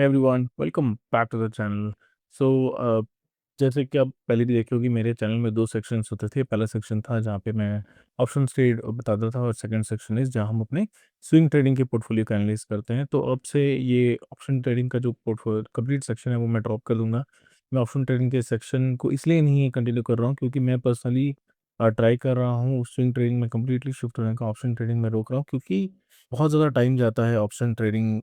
Everyone welcome back to the channel. So जैसे कि आप पहले भी देखे होगी मेरे चैनल में दो सेक्शंस होते थे। पहला सेक्शन था जहाँ पे मैं ऑप्शन ट्रेड बताता था और सेकंड सेक्शन इज जहाँ हम अपने स्विंग ट्रेडिंग के पोर्टफोलियो का एनालिसिस करते हैं। तो अब से ये ऑप्शन ट्रेडिंग का जो पोर्टफोलियो कंप्लीट सेक्शन है वो मैं ड्रॉप कर दूंगा। मैं ऑप्शन ट्रेडिंग के सेक्शन को इसलिए नहीं कंटिन्यू कर रहा हूँ क्योंकि मैं पर्सनली ट्राई कर रहा हूँ स्विंग ट्रेडिंग में कम्प्लीटली शिफ्ट होने का। ऑप्शन ट्रेडिंग में रोक रहा हूँ क्योंकि बहुत ज़्यादा टाइम जाता है ऑप्शन ट्रेडिंग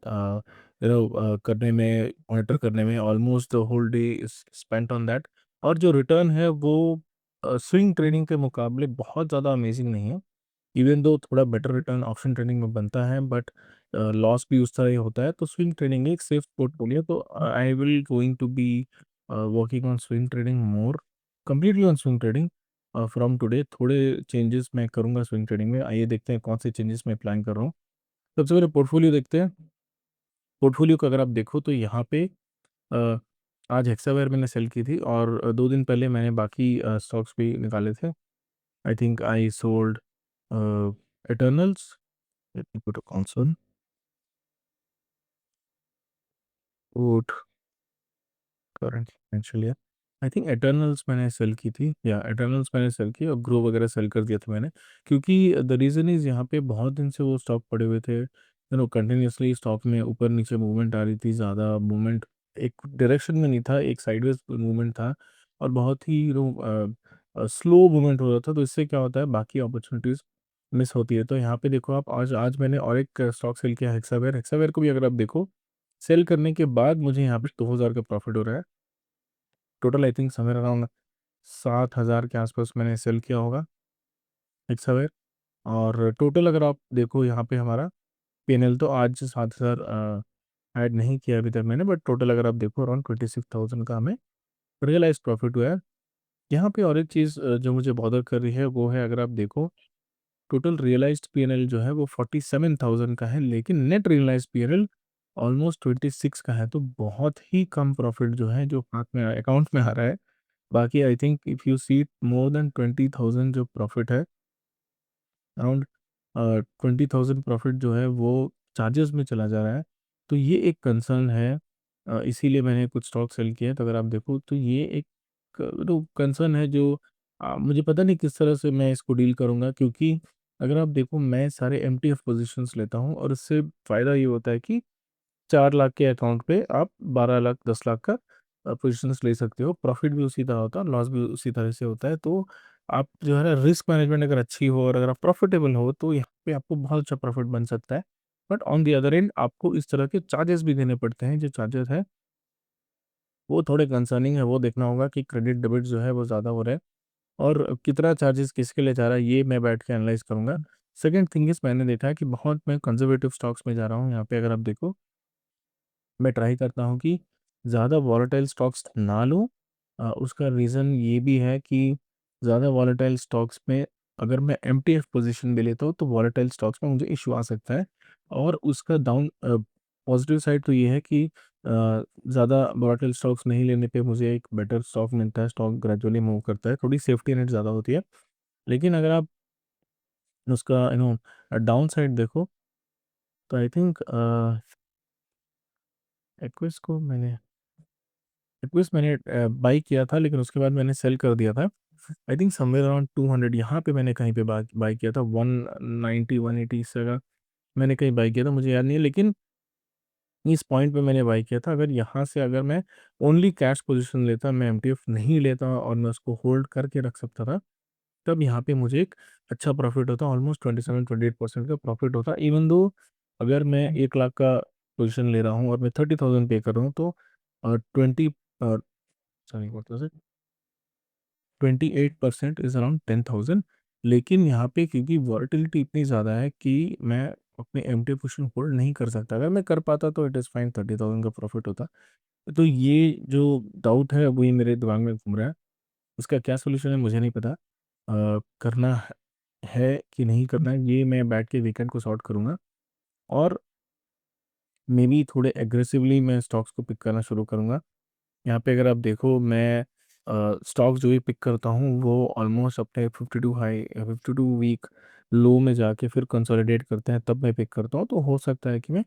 करने में, मॉनिटर करने में। Almost the whole day is spent on that. और जो रिटर्न है वो स्विंग ट्रेडिंग के मुकाबले बहुत ज़्यादा अमेजिंग नहीं है। इवन दो थोड़ा बेटर रिटर्न ऑप्शन ट्रेडिंग में बनता है, बट लॉस भी उस तरह ही होता है। तो स्विंग ट्रेडिंग एक सेफ पोर्टफोलियो। तो I will going to be working on swing trading more, completely on swing trading from today. थोड़े चेंजेस मैं करूंगा स्विंग ट्रेडिंग में। आइए देखते हैं कौन से चेंजेस मैं प्लान कर रहा हूँ। सबसे पहले पोर्टफोलियो देखते हैं। पोर्टफोलियो को अगर आप देखो तो यहाँ पे अ, आज हेक्सावेयर मैंने सेल की थी और 2 दिन पहले मैंने बाकी स्टॉक्स भी निकाले थे। I think I sold Eternals, let me put a console, put current financial year. I think Eternals मैंने सेल की थी, या इटर्नल्स मैंने सेल की और ग्रो वगैरह सेल कर दिया था मैंने। क्योंकि द रीज़न इज़ यहाँ पे बहुत दिन से वो स्टॉक पड़े हुए थे। कंटिन्यूअसली स्टॉक में ऊपर नीचे मूवमेंट आ रही थी। ज़्यादा मूवमेंट एक डायरेक्शन में नहीं था, एक साइडवेज मूवमेंट था और बहुत ही स्लो मूवमेंट हो रहा था। तो इससे क्या होता है, बाकी अपॉर्चुनिटीज़ मिस होती है। तो यहाँ पे देखो आप, आज आज मैंने और एक स्टॉक सेल किया, हेक्सावेयर। हेक्सावेयर को भी अगर आप देखो, सेल करने के बाद मुझे यहाँ पे 2000 का प्रॉफिट हो रहा है। Total I think somewhere around 7000 के आसपास मैंने सेल किया होगा हेक्सावेयर। और टोटल अगर आप देखो यहाँ पे हमारा पीएनएल, तो आज 7000 ऐड नहीं किया अभी तक मैंने, बट टोटल अगर आप देखो अराउंड 26000 का हमें रियलाइज प्रॉफिट हुआ है। यहाँ पे और एक चीज़ जो मुझे बॉदर कर रही है वो है, अगर आप देखो टोटल रियलाइज्ड पीएनएल जो है वो 47,000 का है, लेकिन नेट रियलाइज्ड पीएनएल ऑलमोस्ट 26 का है। तो बहुत ही कम प्रॉफिट जो है जो हाथ में अकाउंट में आ रहा है। बाकी I think if you see more than 20,000 जो प्रॉफिट है, अराउंड 20,000 प्रॉफिट जो है वो चार्जेस में चला जा रहा है। तो ये एक कंसर्न है। इसीलिए मैंने कुछ स्टॉक सेल किए हैं। तो अगर आप देखो तो ये एक कंसर्न है जो मुझे पता नहीं किस तरह से मैं इसको डील करूँगा। क्योंकि अगर आप देखो, मैं सारे एमटीएफ पोजीशंस लेता हूँ और इससे फ़ायदा ये होता है कि 4 लाख के अकाउंट पे आप 12 लाख 10 लाख का पोजीशंस ले सकते हो। प्रॉफिट भी उसी तरह होता है, लॉस भी उसी तरह से होता है। तो आप जो है ना, रिस्क मैनेजमेंट अगर अच्छी हो और अगर आप प्रॉफिटेबल हो तो यहाँ पे आपको बहुत अच्छा प्रॉफिट बन सकता है। But on the other and आपको इस तरह के चार्जेस भी देने पड़ते हैं। जो चार्जेस है वो थोड़े कंसर्निंग है। वो देखना होगा कि क्रेडिट डेबिट जो है वो ज़्यादा हो रहा है और कितना चार्जेस किसके लिए जा रहा है, ये मैं बैठ के एनालाइज करूँगा। सेकंड थिंग इज़, मैंने देखा है कि बहुत मैं कंज़र्वेटिव स्टॉक्स में जा रहा हूँ। यहाँ पे अगर आप देखो, मैं ट्राई करता हूँ कि ज़्यादा वॉलेटाइल स्टॉक्स ना लूँ। उसका रीज़न ये भी है कि ज़्यादा वॉलेटाइल स्टॉक्स में अगर मैं एमटीएफ पोजीशन भी लेता हूँ तो वॉलेटाइल स्टॉक्स में मुझे इश्यू आ सकता है। और उसका पॉजिटिव साइड तो ये है कि ज़्यादा वॉलेटाइल स्टॉक्स नहीं लेने पे मुझे एक बेटर स्टॉक मिलता है। स्टॉक ग्रेजुअली मूव करता है, थोड़ी सेफ्टी नेट ज़्यादा होती है। लेकिन अगर आप उसका डाउन साइड देखो तो आई थिंक एक्विस को मैंने एक्विस मैंने बाई किया था, लेकिन उसके बाद मैंने सेल कर दिया था। आई थिंक समवेयर अराउंड 200 यहाँ पे मैंने कहीं पे बाई किया था, 190 180 इस जगह मैंने कहीं बाई किया था, मुझे याद नहीं है। लेकिन इस पॉइंट पे मैंने बाई किया था। अगर यहाँ से अगर मैं ओनली कैश पोजीशन लेता, मैं एमटीएफ नहीं लेता और मैं उसको होल्ड करके रख सकता था, तब यहाँ पे मुझे एक अच्छा प्रॉफिट होता। ऑलमोस्ट 27-28% का प्रॉफिट होता। इवन दो अगर मैं 1 लाख का पोजीशन ले रहा हूँ और मैं 30,000 पे कर रहा हूँ, तो 20 sorry what was it 28% is around 10,000। लेकिन यहाँ पे क्योंकि वॉलेटिलिटी इतनी ज़्यादा है कि मैं अपने एमटी पोजीशन होल्ड नहीं कर सकता। अगर मैं कर पाता तो इट इज़ फाइन, 30,000 का प्रॉफिट होता। तो ये जो डाउट है वही मेरे दिमाग में घूम रहा है। उसका क्या सॉल्यूशन है मुझे नहीं पता। करना है कि नहीं करना है, ये मैं बैठ के वीकेंड को सॉर्ट करूँगा। और मे बी थोड़े एग्रेसिवली मैं स्टॉक्स को पिक करना शुरू करूँगा। यहाँ पे अगर आप देखो, मैं स्टॉक्स जो भी पिक करता हूँ वो ऑलमोस्ट अपने 52 वीक लो में जाके फिर कंसोलिडेट करते हैं, तब मैं पिक करता हूँ। तो हो सकता है कि मैं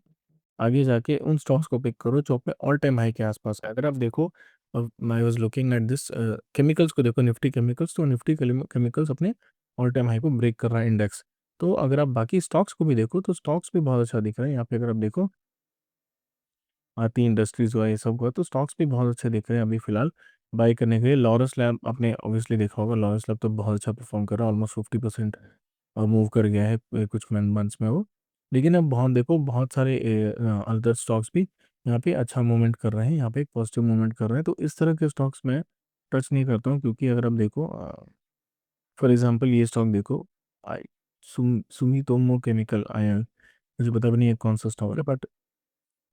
आगे जाके उन स्टॉक्स को पिक करो जो अपने ऑल टाइम हाई के आसपास है। अगर आप देखो, I was looking at this chemicals को देखो, निफ्टी केमिकल्स, तो निफ्टी केमिकल्स अपने ऑल टाइम हाई को ब्रेक कर रहा है इंडेक्स। तो अगर आप बाकी स्टॉक्स को भी देखो तो स्टॉक्स भी बहुत अच्छा दिख रहा है यहाँ पे। अगर आप देखो आती इंडस्ट्रीज हुआ, ये सब हुआ, तो स्टॉक्स भी बहुत अच्छे दिख रहे हैं अभी फिलहाल बाई करने के लिए। लॉरस लैब आपने ऑब्वियसली देखा होगा, लॉरस लैब तो बहुत अच्छा परफॉर्म कर रहा है, ऑलमोस्ट 50% मूव कर गया है कुछ मंथ्स में वो। लेकिन अब बहुत देखो, बहुत सारे अदर स्टॉक्स भी यहाँ पे अच्छा मूवमेंट कर रहे हैं, यहाँ पे एक पॉजिटिव मूवमेंट कर रहे हैं। तो इस तरह के स्टॉक्स में टच नहीं करता हूँ, क्योंकि अगर आप देखो फॉर एग्जांपल ये स्टॉक देखो, आई सुमितोमो केमिकल आयन, मुझे पता भी नहीं है कौन सा स्टॉक है, बट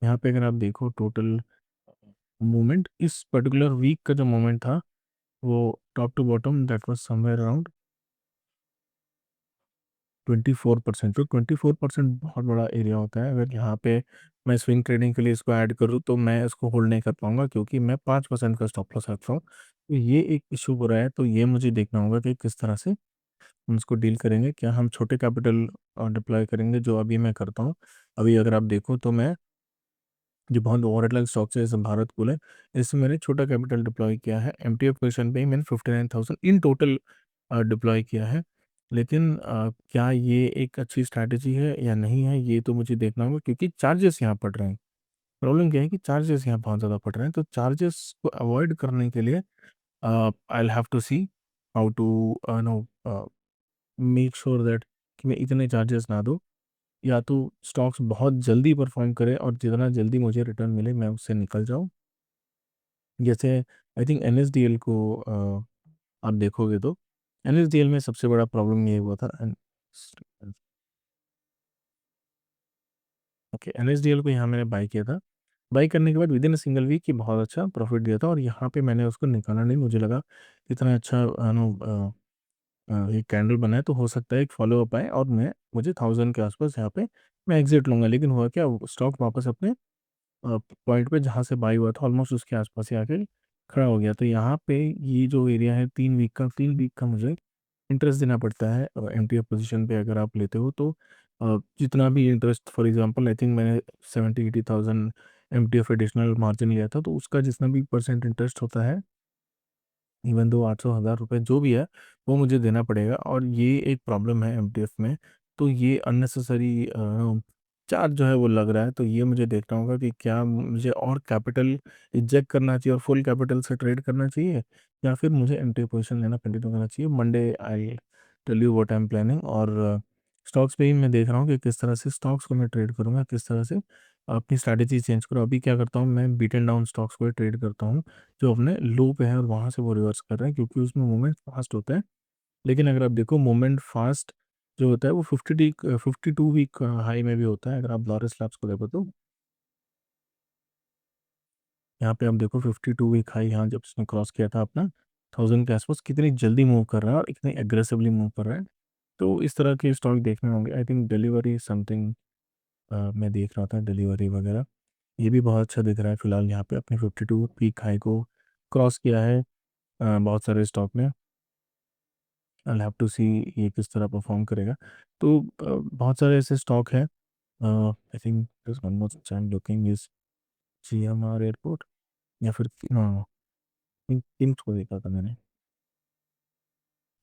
यहाँ पे अगर आप देखो टोटल मूवमेंट, इस पर्टिकुलर वीक का जो मूवमेंट था वो top to bottom that was somewhere around 24%। तो 24% बहुत बड़ा एरिया होता है। अगर यहाँ पे मैं स्विंग ट्रेडिंग के लिए इसको ऐड करूँ तो मैं इसको होल्ड नहीं कर पाऊंगा, क्योंकि मैं 5% का स्टॉप लॉस रखता हूँ। तो ये एक इशू हो रहा है, तो ये मुझे देखना होगा कि किस तरह से हम इसको डील करेंगे। क्या हम छोटे कैपिटल डिप्लॉय करेंगे, जो अभी मैं करता हूँ। अभी अगर आप देखो तो मैं जो बहुत वॉलेटाइल स्टॉक्स है जैसे भारत कूल है, इसमें मैंने छोटा कैपिटल डिप्लॉय किया है। एमटीएफ पोजीशन पे ही मैंने 59,000 इन टोटल डिप्लॉय किया है। लेकिन क्या ये एक अच्छी स्ट्रैटेजी है या नहीं है, ये तो मुझे देखना होगा, क्योंकि चार्जेस यहाँ पड़ रहे हैं। प्रॉब्लम क्या है कि चार्जेस यहाँ बहुत ज़्यादा पड़ रहे हैं, तो चार्जेस को अवॉइड करने के लिए I will have to see how to know make sure that कि मैं इतने चार्जेस ना दूँ, या तो स्टॉक्स बहुत जल्दी परफॉर्म करे और जितना जल्दी मुझे रिटर्न मिले मैं उससे निकल जाऊं। जैसे आई थिंक एनएसडीएल को आप देखोगे तो एनएसडीएल में सबसे बड़ा प्रॉब्लम ये हुआ था। ओके, एनएसडीएल को यहाँ मैंने बाई किया था। बाई करने के बाद within a single week की बहुत अच्छा प्रॉफिट दिया था, और यहाँ पे मैंने उसको निकाला नहीं। मुझे लगा इतना अच्छा ये कैंडल बना है तो हो सकता है एक फॉलो अप आए और मुझे 1000 के आसपास यहाँ पे मैं एग्जिट लूंगा। लेकिन हुआ क्या, स्टॉक वापस अपने पॉइंट पे जहाँ से बाई हुआ था ऑलमोस्ट उसके आसपास ही आके खड़ा हो गया। तो यहाँ पे ये जो एरिया है 3 वीक का मुझे इंटरेस्ट देना पड़ता है एमटीएफ पोजीशन पे। अगर आप लेते हो तो जितना भी interest, for example I think मैंने 70-80,000 एमटीएफ एडिशनल मार्जिन लिया था, तो उसका जितना भी परसेंट इंटरेस्ट होता है, इवन दो 800 हज़ार रुपये जो भी है, वो मुझे देना पड़ेगा। और ये एक प्रॉब्लम है एमटीएफ में। तो ये अननेसेसरी चार्ज जो है वो लग रहा है। तो ये मुझे देखना होगा कि क्या मुझे और कैपिटल इंजेक्ट करना चाहिए और फुल कैपिटल से ट्रेड करना चाहिए, या फिर मुझे एमटीएफ पोजीशन लेना कंटिन्यू करना चाहिए। Monday I tell you what I am planning. और स्टॉक्स पे ही मैं देख रहा हूँ कि किस तरह से स्टॉक्स को मैं ट्रेड करूँगा, किस तरह से अपनी स्ट्रैटेजी चेंज करूँ। अभी क्या करता हूँ, मैं बीट एंड डाउन स्टॉक्स को ट्रेड करता हूँ जो अपने लो पे है, और वहाँ से वो रिवर्स कर रहे हैं, क्योंकि उसमें मूवमेंट फास्ट होता है। लेकिन अगर आप देखो मूवमेंट फास्ट जो होता है वो 52 वीक हाई में भी होता है। अगर आप लॉरेंस लैब्स को देखो तो यहाँ पे आप देखो 52 वीक हाई, यहाँ जब इसने क्रॉस किया था अपना 1000 के आसपास, कितनी जल्दी मूव कर रहा है और इतनी एग्रेसिवली मूव कर रहा है। तो इस तरह के स्टॉक देखने होंगे। आई थिंक डिलीवरी समथिंग मैं देख रहा था, डिलीवरी वगैरह ये भी बहुत अच्छा दिख रहा है फिलहाल। यहाँ पे अपने 52 वीक हाई को क्रॉस किया है बहुत सारे स्टॉक ने। आई हैव टू सी ये किस तरह परफॉर्म करेगा। तो बहुत सारे ऐसे स्टॉक हैं। I think one more I am looking is GMR airport, या फिर किम्स को देखा था मैंने।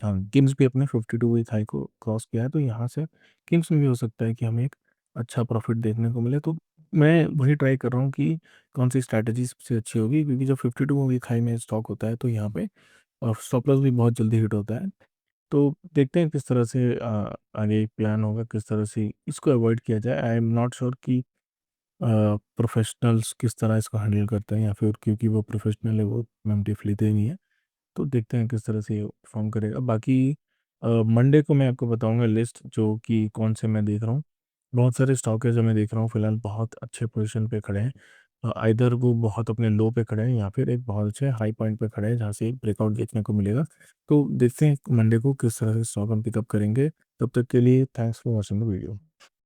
हाँ, किम्स भी अपने 52 वीक हाई को क्रॉस किया है, तो यहाँ से किम्स में भी हो सकता है कि हमें एक अच्छा प्रॉफिट देखने को मिले। तो मैं वही ट्राई कर रहा हूँ कि कौन सी स्ट्रैटेजी सबसे अच्छी होगी, क्योंकि जब 52 वीक हाई में स्टॉक होता है तो यहाँ पे स्टॉप लॉस भी बहुत जल्दी हिट होता है। तो देखते हैं किस तरह से आगे प्लान होगा, किस तरह से इसको अवॉइड किया जाए। आई एम नॉट श्योर कि प्रोफेशनल्स किस तरह इसको हैंडल करते हैं, या फिर क्योंकि वो प्रोफेशनल है वो एमटीएफ लेते ही नहीं है। तो देखते हैं किस तरह से ये परफॉर्म करेगा। बाकी मंडे को मैं आपको बताऊंगा लिस्ट जो कि कौन से मैं देख रहा हूँ। बहुत सारे स्टॉक है जो मैं देख रहा हूँ फिलहाल बहुत अच्छे पोजीशन पे खड़े हैं। आइदर वो बहुत अपने लो पे खड़े हैं, या फिर एक बहुत अच्छे हाई पॉइंट पे खड़े हैं जहाँ से एक ब्रेकआउट देखने को मिलेगा। तो देखते हैं मंडे को किस तरह से स्टॉक हम पिकअप करेंगे। तब तक के लिए thanks for watching the video.